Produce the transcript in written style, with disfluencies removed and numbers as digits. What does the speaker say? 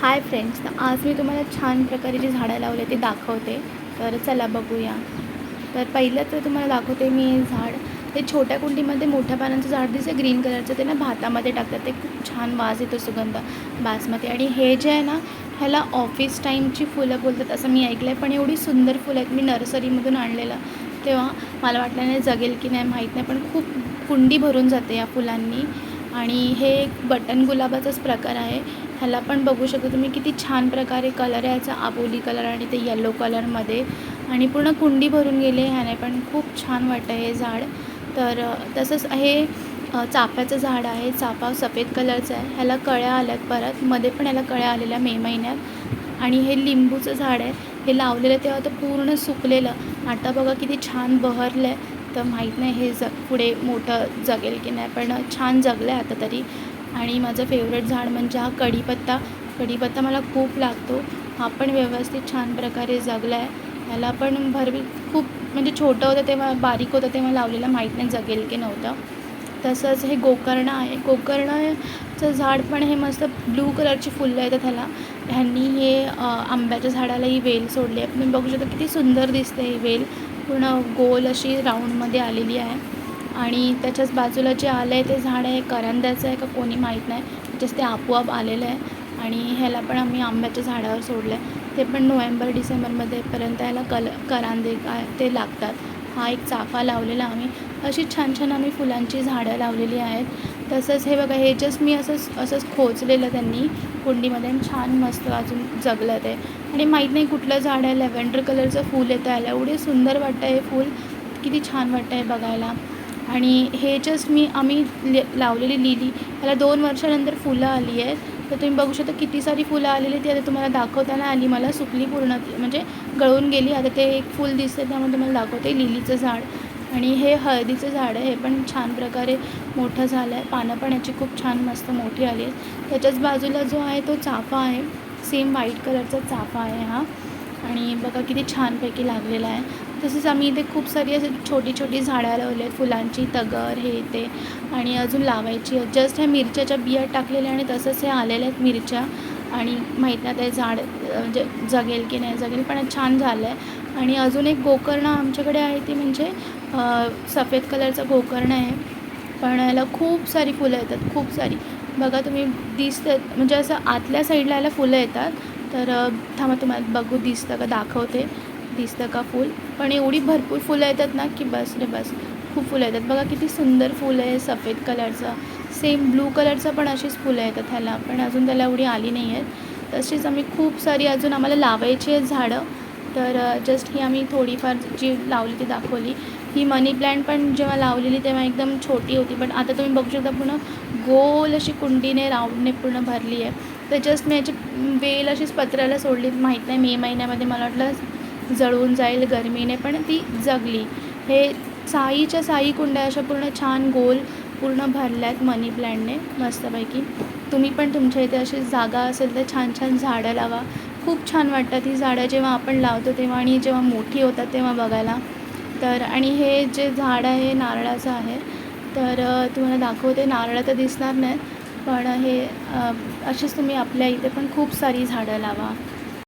Hi friends, तर आज मी तुम्हाला छान प्रकारे जी झाडं लावले ते दाखवते. तर चला बघूया. तर पहिलं तर तुम्हाला दाखवते मी हे झाड. ते छोट्या कुंडीमध्ये मोठ्या पानांचं झाड दिसतं ग्रीन कलरचं, ते ना भातामध्ये टाकतात. ते खूप छान वास येतो, सुगंध बासमती. आणि हे जे आहे ना, ह्याला ऑफिस टाईमची फुलं बोलतात असं मी ऐकलं आहे. पण एवढी सुंदर फुलं आहेत. मी नर्सरीमधून आणलेलं तेव्हा मला वाटलं नाही जगेल की नाही माहीत नाही, पण खूप कुंडी भरून जाते या फुलांनी. आणि हे एक बटन गुलाबाचाच प्रकार आहे. ह्याला पण बघू शकता तुम्ही किती छान प्रकारे कलर आहे ह्याचा, आबोली कलर आणि ते येलो कलरमध्ये. आणि पूर्ण कुंडी भरून गेले ह्याने, पण खूप छान वाटतं हे झाड. तर तसंच हे चाफ्याचं झाड आहे. चाफा सफेद कलरचा आहे. ह्याला कळ्या आल्यात परत, मध्ये पण ह्याला कळ्या आलेल्या मे महिन्यात. आणि हे लिंबूचं झाड आहे. हे लावलेलं तेव्हा तर पूर्ण सुकलेलं, आता बघा किती छान बहरलं आहे. तर माहीत नाही हे पुढे मोठं जगेल की नाही, पण छान जगलं आहे आता तरी. आणि माझं फेवरेट झाड म्हणजे हा कढीपत्ता. कढीपत्ता मला खूप लागतो. हा पण व्यवस्थित छान प्रकारे जगला आहे. ह्याला पण खूप म्हणजे छोटं होतं तेव्हा, बारीक होतं तेव्हा लावलेलं, माहीत नाही जगेल की नव्हतं. तसंच हे गोकर्ण आहे. गोकर्णाचं झाड पण हे मस्त ब्लू कलरची फुलं येतात ह्याला. ह्यांनी हे आंब्याच्या झाडालाही वेल सोडली आहे. तुम्ही बघू शकता किती सुंदर दिसते ही वेल. पूर्ण गोल अशी राऊंडमध्ये आलेली आहे. आणि त्याच्याच बाजूला जे आलं आहे ते झाड आहे करंद्याचं आहे का कोणी माहीत नाही, त्याच्याच ते आपोआप आलेलं आहे. आणि ह्याला पण आम्ही आंब्याच्या झाडावर सोडलं आहे. ते पण नोव्हेंबर डिसेंबरमध्ये पर्यंत ह्याला करांदे काय ते लागतात. हा एक चाफा लावलेला आम्ही. अशी छान छान आम्ही फुलांची झाडं लावलेली आहेत. तसंच हे बघा, हे जस्ट मी असंच खोचलेलं त्यांनी कुंडीमध्ये, छान मस्त अजून जगलं ते. आणि माहीत नाही कुठलं झाड आहे, लॅव्हेंडर कलरचं फूल येतं याला. एवढे सुंदर वाटतं हे फूल, किती छान वाटतं आहे बघायला. आणि हे जस्ट आम्ही लावलेली लिली, ह्याला 2 वर्षानंतर फुलं आली आहेत. तर तुम्ही बघू शकता किती सारी फुलं आलेली. ती आता तुम्हाला दाखवताना आली, मला सुकली पूर्ण, म्हणजे गळून गेली. आता ते एक फूल दिसते त्यामुळे तुम्हाला दाखवते, लिलीचं झाड. आणि हे हळदीचं झाड आहे. हे पण छान प्रकारे मोठं झालं आहे. पानं पण याची खूप छान मस्त मोठी आली आहेत. त्याच्याच बाजूला जो आहे तो चाफा आहे. सेम व्हाईट कलरचा चाफा आहे हा. आणि बघा किती छानपैकी लागलेला आहे. तसेच आम्ही इथे खूप सारी अशी छोटी छोटी झाडं लावली आहेत फुलांची, तगर हे ते. आणि अजून लावायची आहेत. जस्ट ह्या मिरच्याच्या बिया टाकलेल्या आणि तसंच हे आलेल्या आहेत मिरच्या. आणि माहीत नाही ते झाड म्हणजे जगेल की नाही जगेल, पण छान झालं आहे. आणि अजून एक गोकर्ण आमच्याकडे आहे, ती म्हणजे सफेद कलरचा गोकर्ण आहे. पण याला खूप सारी फुलं येतात, खूप सारी. बघा तुम्ही दिसतात म्हणजे असं आतल्या साईडला याला फुलं येतात. तर थांबा तुम्हाला बघू दिसतं का, दाखवते. दिसतं का फूल? पण एवढी भरपूर फुलं येतात ना की बस रे बस. खूप फुलं येतात. बघा किती सुंदर फुलं आहे सफेद कलरचं. सेम ब्लू कलरचं पण अशीच फुलं येतात ह्याला, पण अजून त्याला एवढी आली नाही आहेत. तशीच आम्ही खूप सारी अजून आम्हाला लावायची आहेत झाडं. तर जस्ट ही आम्ही थोडीफार जी लावली ती दाखवली. ही मनी प्लॅन्ट पण जेव्हा लावलेली तेव्हा एकदम छोटी होती, पण आता तुम्ही बघू शकता पूर्ण गोल अशी कुंडीने राऊंडने पूर्ण भरली आहे. तर जस्ट मी याची वेल अशीच पत्र्याला सोडली, माहीत नाही मे महिन्यामध्ये, मला वाटलं जळून जाईल गरमीने, पण ती जगली. हे साईच्या साई कुंड्या अशा पूर्ण छान गोल पूर्ण भरल्या आहेत मनी प्लॅन्टने मस्तपैकी. तुम्ही पण तुमच्या इथे अशी जागा असेल तर छान छान झाडं लावा. खूप छान वाटतात ही झाडं जेव्हा आपण लावतो तेव्हा, आणि जेव्हा मोठी होतात तेव्हा बघायला. तर आणि हे जे झाड आहे नारळाचं आहे. तर तुम्हाला दाखवते. नारळं तर दिसणार नाहीत, पण हे अशीच तुम्ही आपल्या इथे पण खूप सारी झाडं लावा.